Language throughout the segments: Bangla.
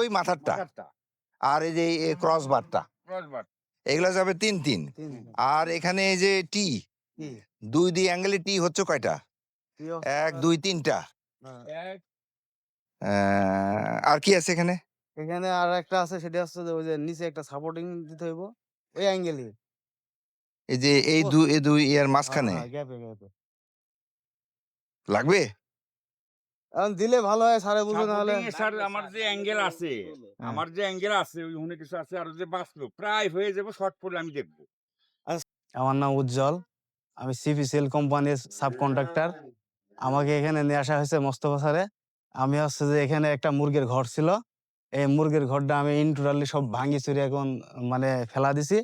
ওই মাথারটা মাথারটা আর এই যে ক্রস বারটা ক্রসবার এগুলা যাবে 3-3। আর এখানে এই যে টি 2 অ্যাঙ্গেলে টি হচ্ছে কয়টা? 1 2 3টা। এক আর কি আছে এখানে? এখানে আর একটা আছে, সেটা হচ্ছে যে ওই যে নিচে একটা সাপোর্টিং দিতে হইব ওই অ্যাঙ্গেলে। এই যে এই দুই এর মাঝখানে গ্যাপে গ্যাপে লাগবে। এখন দিলে ভালো হয়, সারে বুঝে না হলে। সাপোর্টিং এ স্যার আমার যে অ্যাঙ্গেল আছে আমার যে অ্যাঙ্গেল আছে ওই ওখানে কিছু আছে আর যে বাঁচলো প্রায় হয়ে যাবে শর্ট পড়লে আমি দেখবো। আমার নাম উজ্জ্বল, আমি সিপিসিএল কোম্পানির সাব কন্ট্রাক্টর। আমাকে এখানে নিয়ে আসা হয়েছে মোস্তফা স্যারে। আমি হচ্ছে যে এখানে একটা মুরগির ঘর ছিল, এই মুরগির ঘরটা আমি ইনটোটালি সব ভাঙি চুরি এখন মানে ফেলা দিছি।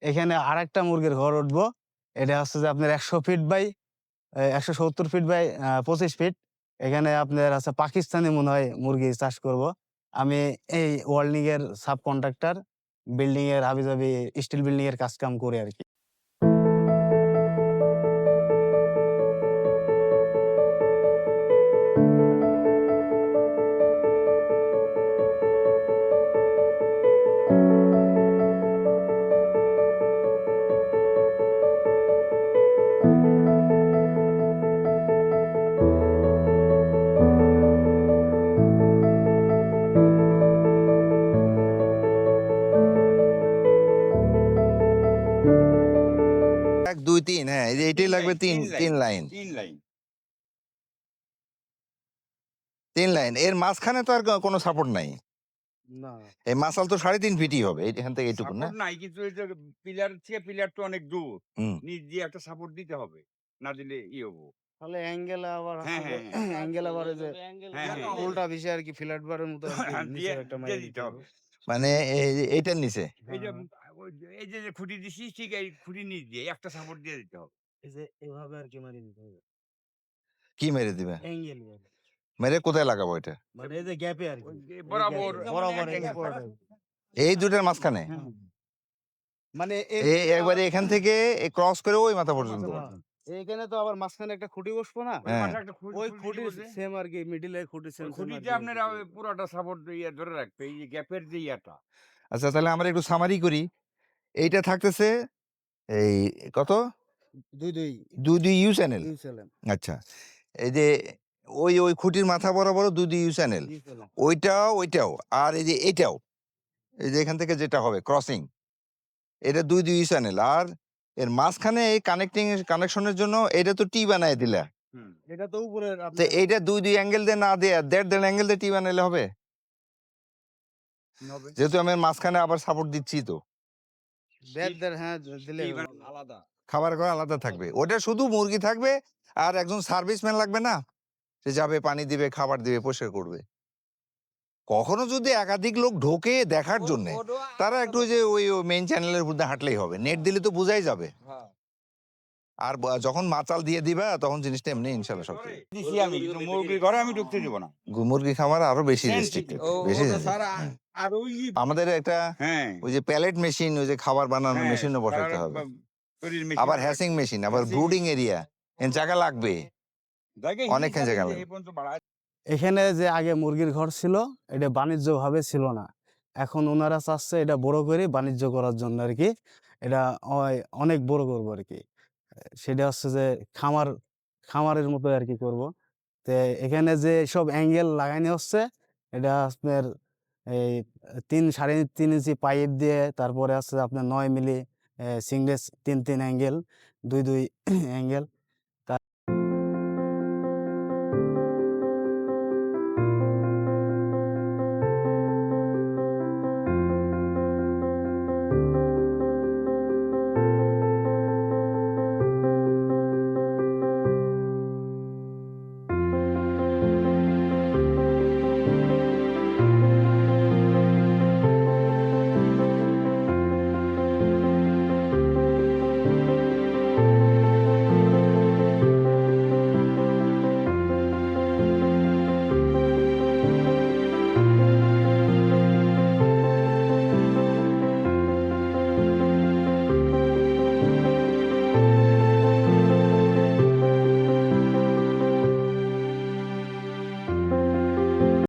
এখানে আর একটা মুরগির ঘর উঠবো, এটা হচ্ছে যে আপনার 100 feet by 170 feet by 25 feet. এখানে আপনার আছে পাকিস্তানি মনে হয় মুরগি চাষ করব। আমি এই ওয়েল্ডিং এর সাব কন্ট্রাক্টর, বিল্ডিং এর হাবিজাবি স্টিল বিল্ডিং এর কাজ কাম করি আর কি। এক দুই তিন, হ্যাঁ এই যে এটাই লাগবে তিন লাইন। তিন লাইন এর মাঝখানে তো আর কোনো সাপোর্ট নাই। না, এই মাসাল তো 3.5 ফিটই হবে এখান থেকে এইটুকু না? সাপোর্ট নাই কিন্তু এই যে পিলার থেকে পিলার তো অনেক দূর, হুম। নিচ দিয়ে একটা সাপোর্ট দিতে হবে, না দিলে হবো। তাহলে অ্যাঙ্গেল আবার হ্যাঁ, হচ্ছে হ্যাঁ, অ্যাঙ্গেল আবার ওই যে হ্যাঁ, হ্যাঁ। উল্টা বিষয় আর কি, ফ্ল্যাট বারের মতো আর কি দিয়ে নিচে একটা দিয়ে মাইরে দিতে দিতে হবে। হবে। মানে এইটার নিচে এই যে এই যে খুঁটি দিছি ঠিক এই খুঁটি নিচ দিয়ে একটা সাপোর্ট দিয়ে দিতে হবে। এই যে এভাবে আর কি মারিয়ে দিতে হবে কি মেরে দিবে? অ্যাঙ্গেল, মেরে কোথায় লাগাবো এটা? মানে এই যে গ্যাপে আর ওই কি, যে এই বরাবর gap এ, বরাবর এক এই যে angle পুরোটা। এই দুটার মাঝখানে মানে এই একবারে এখান থেকে ক্রস করে ওই মাথা পর্যন্ত। এইখানে তো আবার মাঝখানে একটা খুঁটি বসবো না, ওই হ্যাঁ। মাথায় একটা ওই খুঁটি খুঁটি বসে, সেম আর কি, মিডিলে খুঁটি সেম ওই সেম আর খুঁটিতে কি। আপনারা ওই পুরোটা সাপোর্ট ইয়ে ধরে রাখবে এই যে গ্যাপের যে ইয়াটা। আচ্ছা তাহলে আমরা একটু সামারি করি। এইটা থাকতেছে এই কত? দুই দুই দুই ইউ চ্যানেল। ইউ চ্যানেল, আচ্ছা এই যে ওই খুঁটির মাথা বরাবর দুই ইউ চ্যানেল, ওইটাও আর এই যে এটাও, এই যে এখান থেকে যেটা হবে ক্রসিং, এটা দুই ইউ চ্যানেল। আর এর মাঝখানে এই কানেকশনের জন্য এটা তো টি বানায় দিলা। এটা তো উপরের তো আপনার এইটা দুই অ্যাঙ্গেল দিয়ে না দেয়া দেড় অ্যাঙ্গেল দিয়ে টি বানাইলে হবে, যেহেতু আমি মাঝখানে আবার সাপোর্ট দিচ্ছি। তো দেড় হ্যাঁ দিলে আলাদা খাবার ঘর আলাদা থাকবে, ওটা শুধু মুরগি থাকবে আর একজন সার্ভিসম্যান লাগবে না, সে যাবে পানি দিবে খাবার দিবে পরিষ্কার করবে। কখনো যদি একাধিক লোক ঢোকে দেখার জন্য, তারা একটু ওই মেইন চ্যানেলের মধ্যে হাঁটলেই হবে, নেট দিলে তো বোঝাই যাবে। আর যখন মাচাল দিয়ে দিবা তখন জিনিসটা এমনি ইনশাল্লাহ সব ঠিক। দিছি আমি কিন্তু মুরগির ঘরে আমি ঢুকতে দিব না। মুরগি খামার আরো বেশি রেস্ট্রিক্টেড, বেশি sensitive। আর ওই আমাদের একটা হ্যাঁ ওই যে প্যালেট মেশিন, ওই যে খাবার বানানোর হ্যাঁ, মেশিনও বসাতে তারা হবে, তৈরির মেশিন আবার আছে। হ্যাসিং মেশিন, আবার ব্রুডিং এরিয়া, এর জায়গা লাগবে, অনেকখানি জায়গা লাগবে। এই পর্যন্ত বাড়ায়। এখানে যে আগে মুরগির ঘর ছিল, এটা বাণিজ্য ভাবে ছিল না। এখন ওনারা চাচ্ছে এটা বড় করে বাণিজ্য করার জন্য আর কি, এটা অনেক বড় করবো আর কি। সেটা হচ্ছে যে খামারের মতো আর কি করব। তো এখানে যে সব অ্যাঙ্গেল লাগানো হচ্ছে, এটা আপনার এই 3.5-3 ইঞ্চি পাইপ দিয়ে, তারপরে আছে আপনার 9 মিলি সিংলেস 3 অ্যাঙ্গেল, দুই অ্যাঙ্গেল